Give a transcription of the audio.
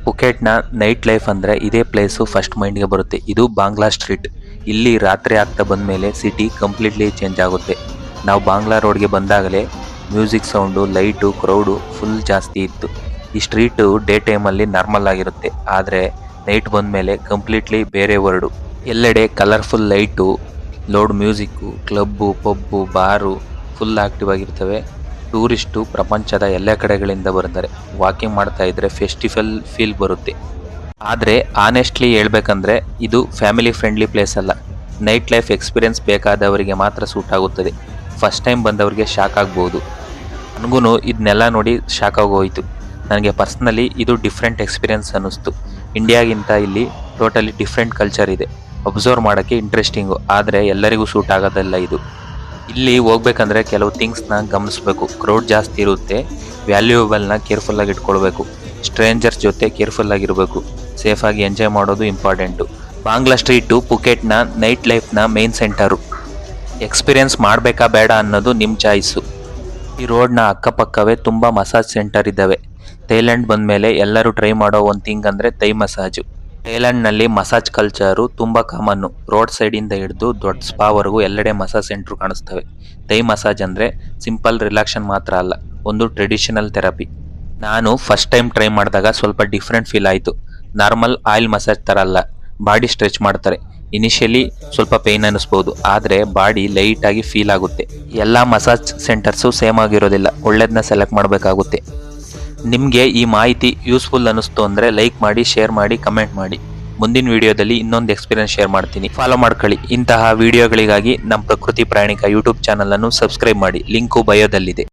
ಪುಕೆಟ್ನ night life ಅಂದರೆ ಇದೇ place first ಮೈಂಡ್ಗೆ ಬರುತ್ತೆ. ಇದು ಬಾಂಗ್ಲಾ ಸ್ಟ್ರೀಟ್. ಇಲ್ಲಿ ರಾತ್ರಿ ಆಗ್ತಾ ಬಂದಮೇಲೆ ಸಿಟಿ ಕಂಪ್ಲೀಟ್ಲಿ ಚೇಂಜ್ ಆಗುತ್ತೆ. ನಾವು ಬಾಂಗ್ಲಾ ರೋಡ್ಗೆ ಬಂದಾಗಲೇ music sound, light, crowd full ಜಾಸ್ತಿ ಇತ್ತು. ಈ ಸ್ಟ್ರೀಟು ಡೇ ಟೈಮಲ್ಲಿ ನಾರ್ಮಲ್ ಆಗಿರುತ್ತೆ, ಆದರೆ ನೈಟ್ ಬಂದಮೇಲೆ ಕಂಪ್ಲೀಟ್ಲಿ ಬೇರೆ ವರ್ಡು. ಎಲ್ಲೆಡೆ colourful light, loud music, club, pub, bar full active ಆಗಿರ್ತವೆ. ಟೂರಿಸ್ಟು ಪ್ರಪಂಚದ ಎಲ್ಲ ಕಡೆಗಳಿಂದ ಬರ್ತಾರೆ. ವಾಕಿಂಗ್ ಮಾಡ್ತಾ ಇದ್ರೆ ಫೆಸ್ಟಿವಲ್ ಫೀಲ್ ಬರುತ್ತೆ. ಆದರೆ ಆನೆಸ್ಟ್ಲಿ ಹೇಳ್ಬೇಕಂದ್ರೆ ಇದು ಫ್ಯಾಮಿಲಿ ಫ್ರೆಂಡ್ಲಿ ಪ್ಲೇಸ್ ಅಲ್ಲ. ನೈಟ್ ಲೈಫ್ ಎಕ್ಸ್ಪೀರಿಯನ್ಸ್ ಬೇಕಾದವರಿಗೆ ಮಾತ್ರ ಸೂಟ್ ಆಗುತ್ತದೆ. ಫಸ್ಟ್ ಟೈಮ್ ಬಂದವರಿಗೆ ಶಾಕ್ ಆಗ್ಬೋದು. ನನಗೂ ಇದನ್ನೆಲ್ಲ ನೋಡಿ ಶಾಕ್ ಆಗೋಯ್ತು. ನನಗೆ ಪರ್ಸ್ನಲಿ ಇದು ಡಿಫ್ರೆಂಟ್ ಎಕ್ಸ್ಪೀರಿಯನ್ಸ್ ಅನ್ನಿಸ್ತು. ಇಂಡಿಯಾಗಿಂತ ಇಲ್ಲಿ ಟೋಟಲಿ ಡಿಫ್ರೆಂಟ್ ಕಲ್ಚರ್ ಇದೆ. ಅಬ್ಸರ್ವ್ ಮಾಡೋಕ್ಕೆ ಇಂಟ್ರೆಸ್ಟಿಂಗು, ಆದರೆ ಎಲ್ಲರಿಗೂ ಸೂಟ್ ಆಗೋದಲ್ಲ ಇದು. ಇಲ್ಲಿ ಹೋಗ್ಬೇಕಂದ್ರೆ ಕೆಲವು ಥಿಂಗ್ಸ್ನ ಗಮನಿಸಬೇಕು. ಕ್ರೌಡ್ ಜಾಸ್ತಿ ಇರುತ್ತೆ, ವ್ಯಾಲ್ಯೂಯಬಲ್ನ ಕೇರ್ಫುಲ್ಲಾಗಿ ಇಟ್ಕೊಳ್ಬೇಕು, ಸ್ಟ್ರೇಂಜರ್ಸ್ ಜೊತೆ ಕೇರ್ಫುಲ್ಲಾಗಿರಬೇಕು, ಸೇಫಾಗಿ ಎಂಜಾಯ್ ಮಾಡೋದು ಇಂಪಾರ್ಟೆಂಟು. ಬಾಂಗ್ಲಾ ಸ್ಟ್ರೀಟು ಪುಕೆಟ್ನ ನೈಟ್ ಲೈಫ್ನ ಮೇನ್ ಸೆಂಟರು. ಎಕ್ಸ್ಪೀರಿಯನ್ಸ್ ಮಾಡಬೇಕಾ ಬೇಡ ಅನ್ನೋದು ನಿಮ್ಮ ಚಾಯ್ಸು. ಈ ರೋಡ್ನ ಅಕ್ಕಪಕ್ಕವೇ ತುಂಬ ಮಸಾಜ್ ಸೆಂಟರ್ ಇದ್ದಾವೆ. ಥೈಲ್ಯಾಂಡ್ ಬಂದಮೇಲೆ ಎಲ್ಲರೂ ಟ್ರೈ ಮಾಡೋ ಒಂದು ಥಿಂಗ್ ಅಂದರೆ ಥೈ ಮಸಾಜು. ಥೈಲ್ಯಾಂಡ್ನಲ್ಲಿ ಮಸಾಜ್ ಕಲ್ಚರು ತುಂಬ ಕಾಮನ್ನು. ರೋಡ್ ಸೈಡಿಂದ ಹಿಡಿದು ದೊಡ್ಡ ಸ್ಪಾವರೆಗೂ ಎಲ್ಲೆಡೆ ಮಸಾಜ್ ಸೆಂಟ್ರು ಕಾಣಿಸ್ತವೆ. ಥೈ ಮಸಾಜ್ ಅಂದರೆ ಸಿಂಪಲ್ ರಿಲ್ಯಾಕ್ಷನ್ ಮಾತ್ರ ಅಲ್ಲ, ಒಂದು ಟ್ರೆಡಿಷನಲ್ ಥೆರಪಿ. ನಾನು ಫಸ್ಟ್ ಟೈಮ್ ಟ್ರೈ ಮಾಡಿದಾಗ ಸ್ವಲ್ಪ ಡಿಫ್ರೆಂಟ್ ಫೀಲ್ ಆಯಿತು. ನಾರ್ಮಲ್ ಆಯಿಲ್ ಮಸಾಜ್ ಥರ ಅಲ್ಲ, ಬಾಡಿ ಸ್ಟ್ರೆಚ್ ಮಾಡ್ತಾರೆ. ಇನಿಷಿಯಲಿ ಸ್ವಲ್ಪ ಪೇಯ್ನ್ ಅನ್ನಿಸ್ಬೋದು, ಆದರೆ ಬಾಡಿ ಲೈಟಾಗಿ ಫೀಲ್ ಆಗುತ್ತೆ. ಎಲ್ಲ ಮಸಾಜ್ ಸೆಂಟರ್ಸು ಸೇಮ್ ಆಗಿರೋದಿಲ್ಲ, ಒಳ್ಳೇದನ್ನ ಸೆಲೆಕ್ಟ್ ಮಾಡಬೇಕಾಗುತ್ತೆ. ನಿಮಗೆ ಈ ಮಾಹಿತಿ ಯೂಸ್ಫುಲ್ ಅನ್ನಿಸ್ತು ಅಂದರೆ ಲೈಕ್ ಮಾಡಿ, ಶೇರ್ ಮಾಡಿ, ಕಮೆಂಟ್ ಮಾಡಿ. ಮುಂದಿನ ವಿಡಿಯೋದಲ್ಲಿ ಇನ್ನೊಂದು ಎಕ್ಸ್ಪೀರಿಯನ್ಸ್ ಶೇರ್ ಮಾಡ್ತೀನಿ. ಫಾಲೋ ಮಾಡ್ಕೊಳ್ಳಿ. ಇಂತಹ ವಿಡಿಯೋಗಳಿಗಾಗಿ ನಮ್ಮ ಪ್ರಕೃತಿ ಪ್ರಯಾಣಿಕ ಯೂಟ್ಯೂಬ್ ಚಾನಲನ್ನು ಸಬ್ಸ್ಕ್ರೈಬ್ ಮಾಡಿ. ಲಿಂಕು ಬಯೋದಲ್ಲಿದೆ.